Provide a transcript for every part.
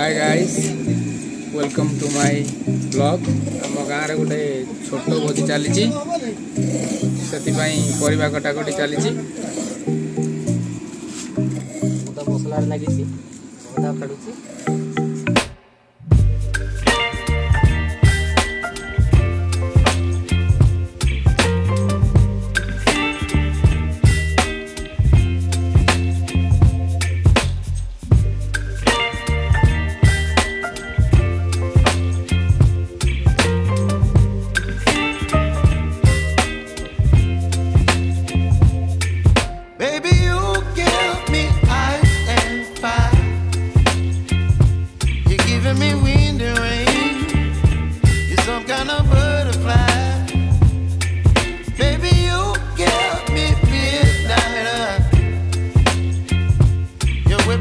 Hi guys welcome to my blog आम गाँव में गोटे छोट भोजी चली से परिवा कटाकटी चली मसला लगी काटुची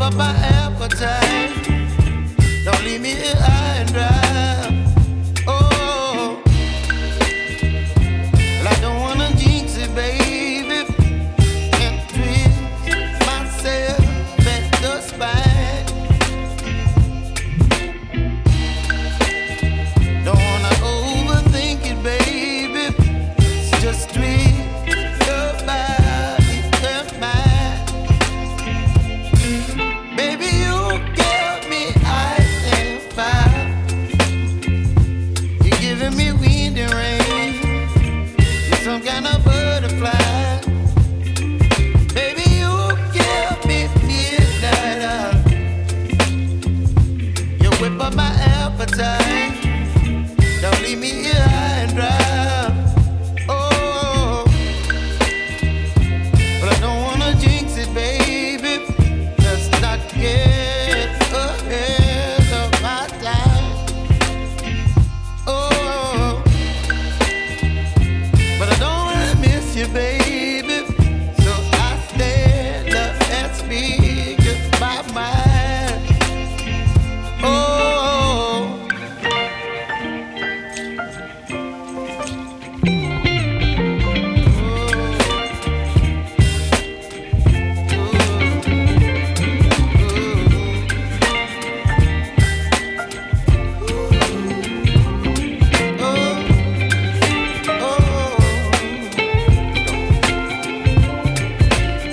up my appetite. Don't leave me here high and dry. Oh, well, I don't wanna jinx it, baby, and twist myself at the spine. Don't wanna overthink it, baby. It's just twist your body and mine. Baby, you give me ice and fire. You're giving me wind and rain. You're some kind of butterfly. Baby, you give me midnight oil. You whip up my appetite. Don't leave me here high and dry. Oh, but I don't wanna jinx it, baby. Let's not get ahead of my time. Oh, but I don't wanna miss you, baby. So I stand up and speak just my mind. Oh.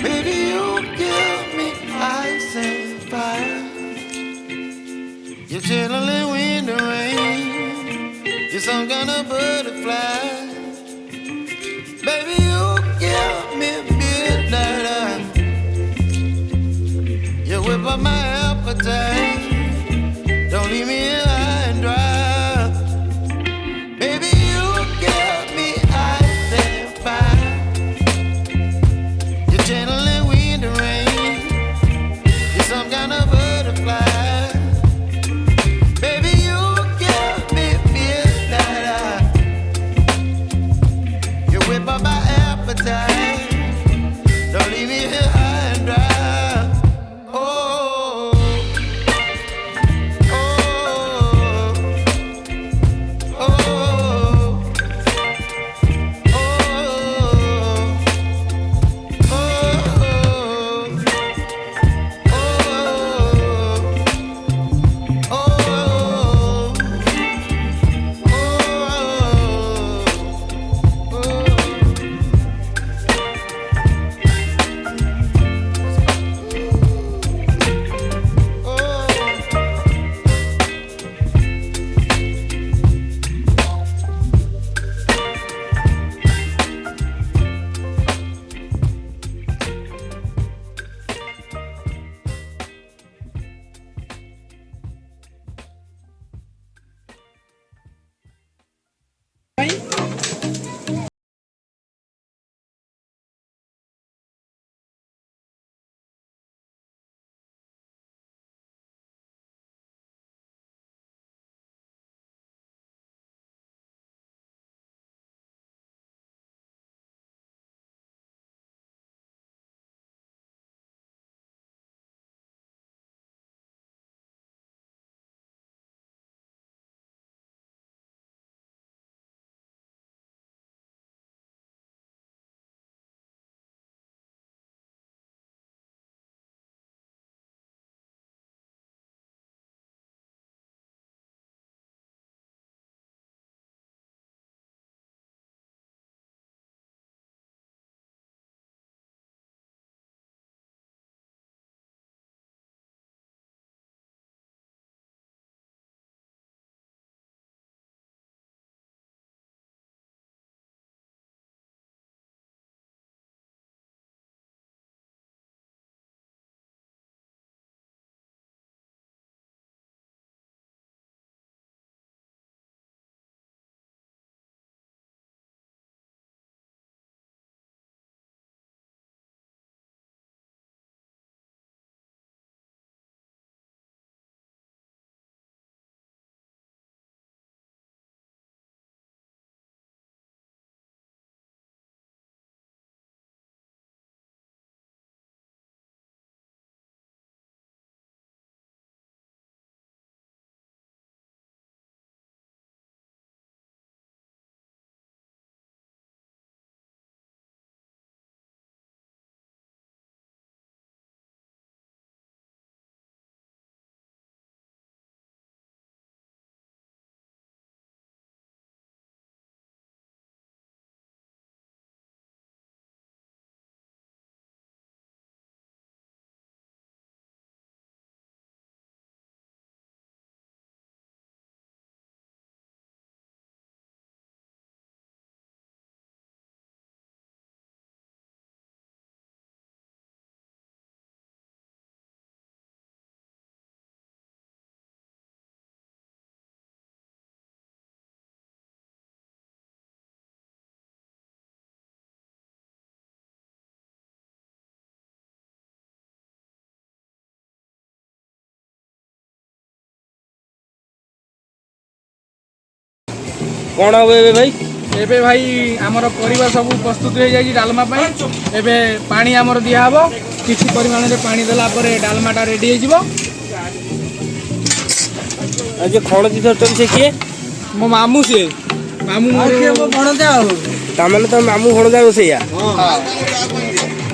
Baby, you give me ice and fire. You're channeling wind and rain. You're some kind of butterfly. Baby, you give me midnight oil. You whip up my appetite. Don't leave me here high and dry. Baby, you give me ice and fire. You're channeling wind and rain. You're some kind of butterfly. Baby, you give me midnight oil. You whip up my appetite. Don't leave me here high and dry. Oh. कौन हम ए भाई एबे भाई आमर परिवा सब प्रस्तुत हो जाई डालमा ପାଇଁ एबे पानी आमर दिया हबो किछि परिमाण रे पानी देला परे डालमाटा रेडी हो जिवो आज खण दी धरतन से किए मो मामू से मामू मोर भणते आ ताମାନେ तो मामू भणजा रोसैया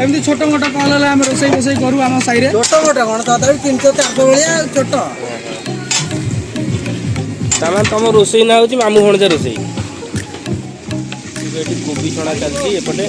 एमती छोट मोटा कॉल है हम रोसई रोसई करू आम साई रे छोट मोटा कोन तथा 300 400 भलिया छोट ताମାନେ तम रोसई ना होची मामू भणजा रोसई एठी कोबी छणा चलची एपटे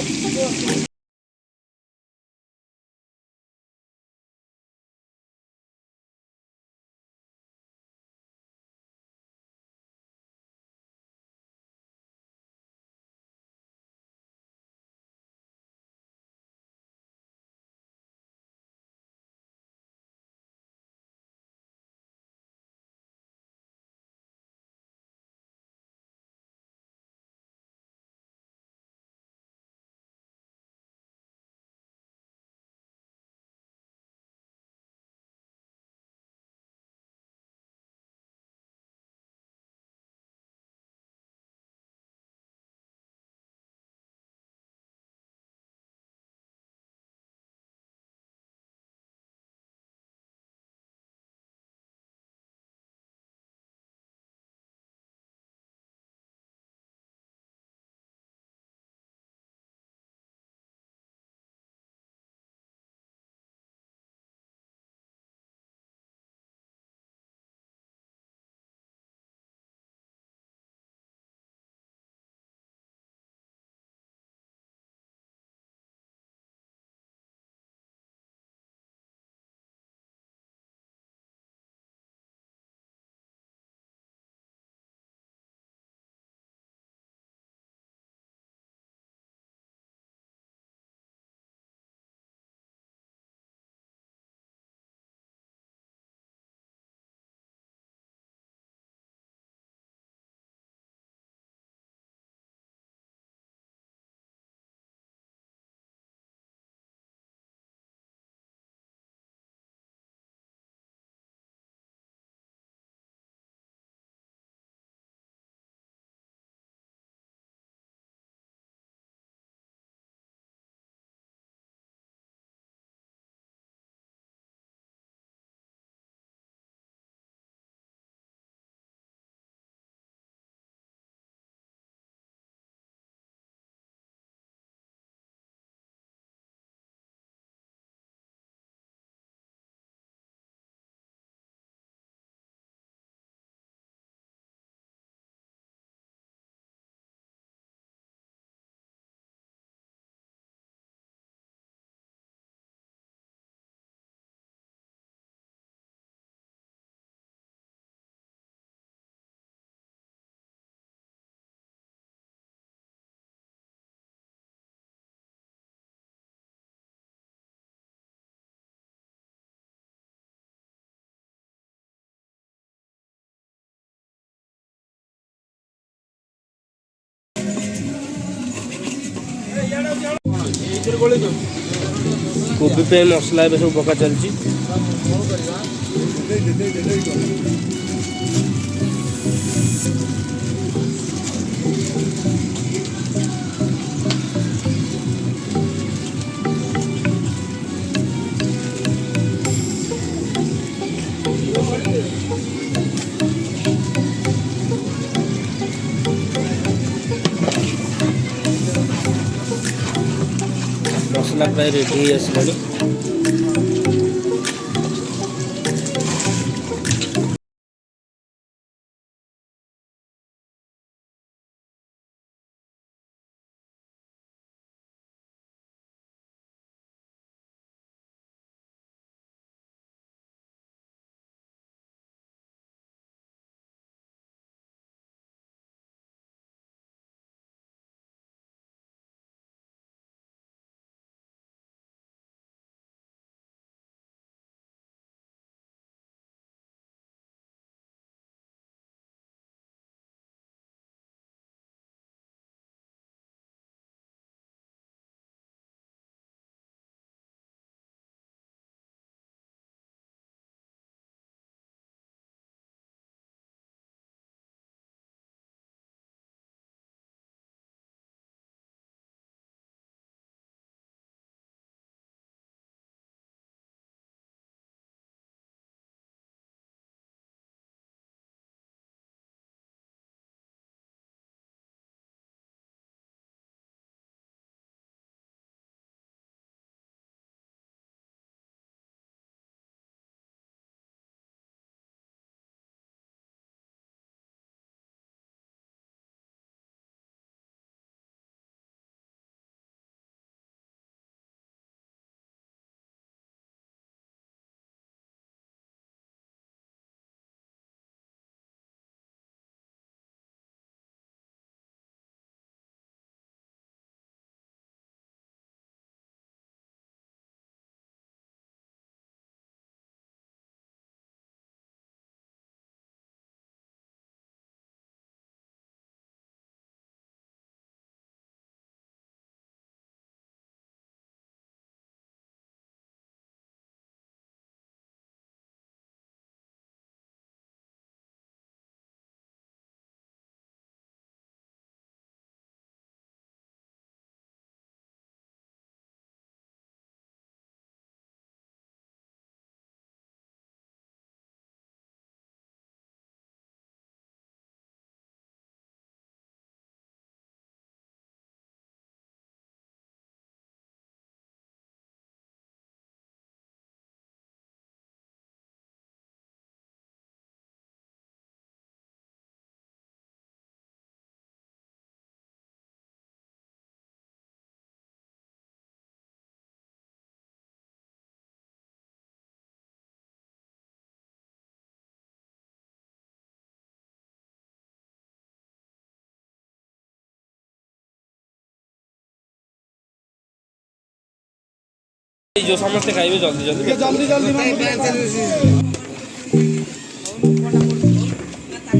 कोबी पे मसला ए सब पका चलची मसला प्राय रेडी आसलानी जो समस्ते खाइबे जल्दी जल्दी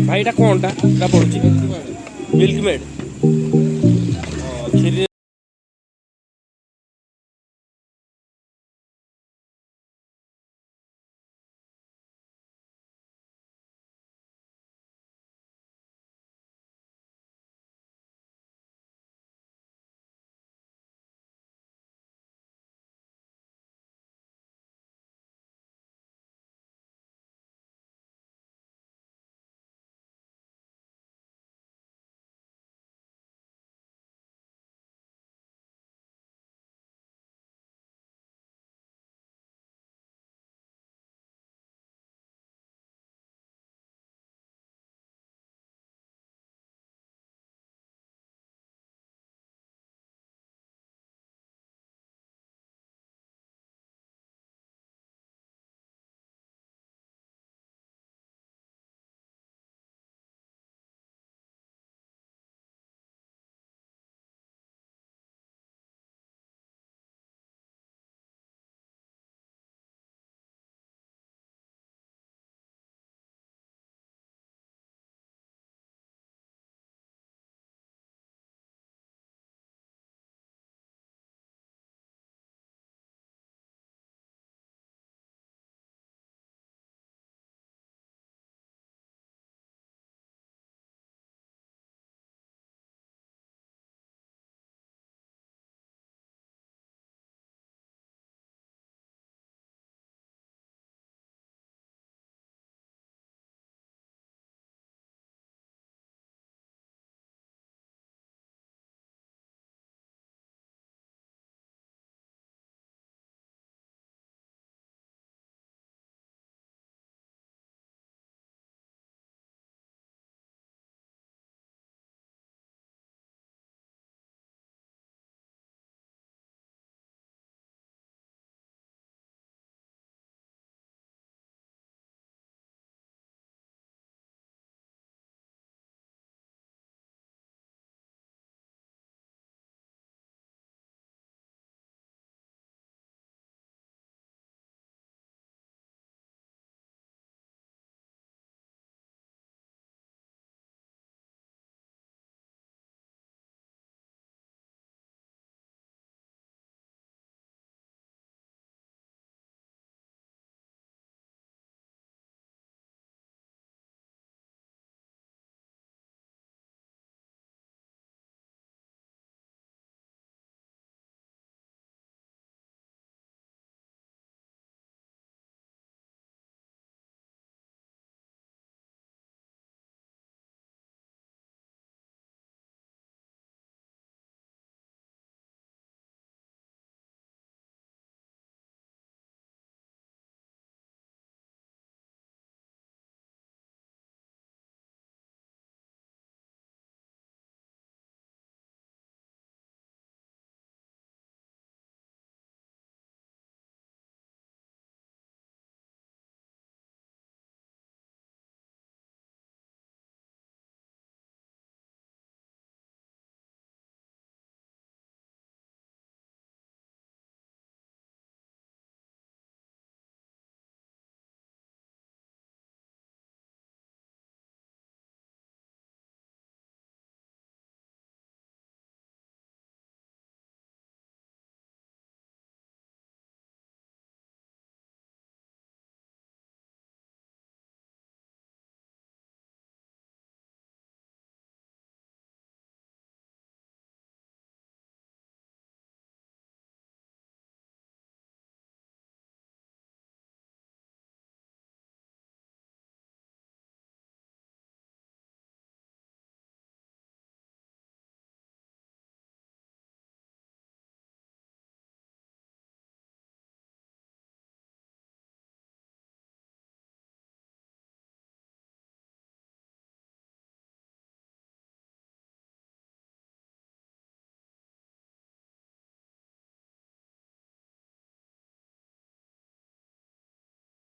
भाई एटा कोनटा एटा पडुची मिल्क मेड खीर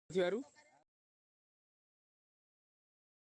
ଥିବାରୁ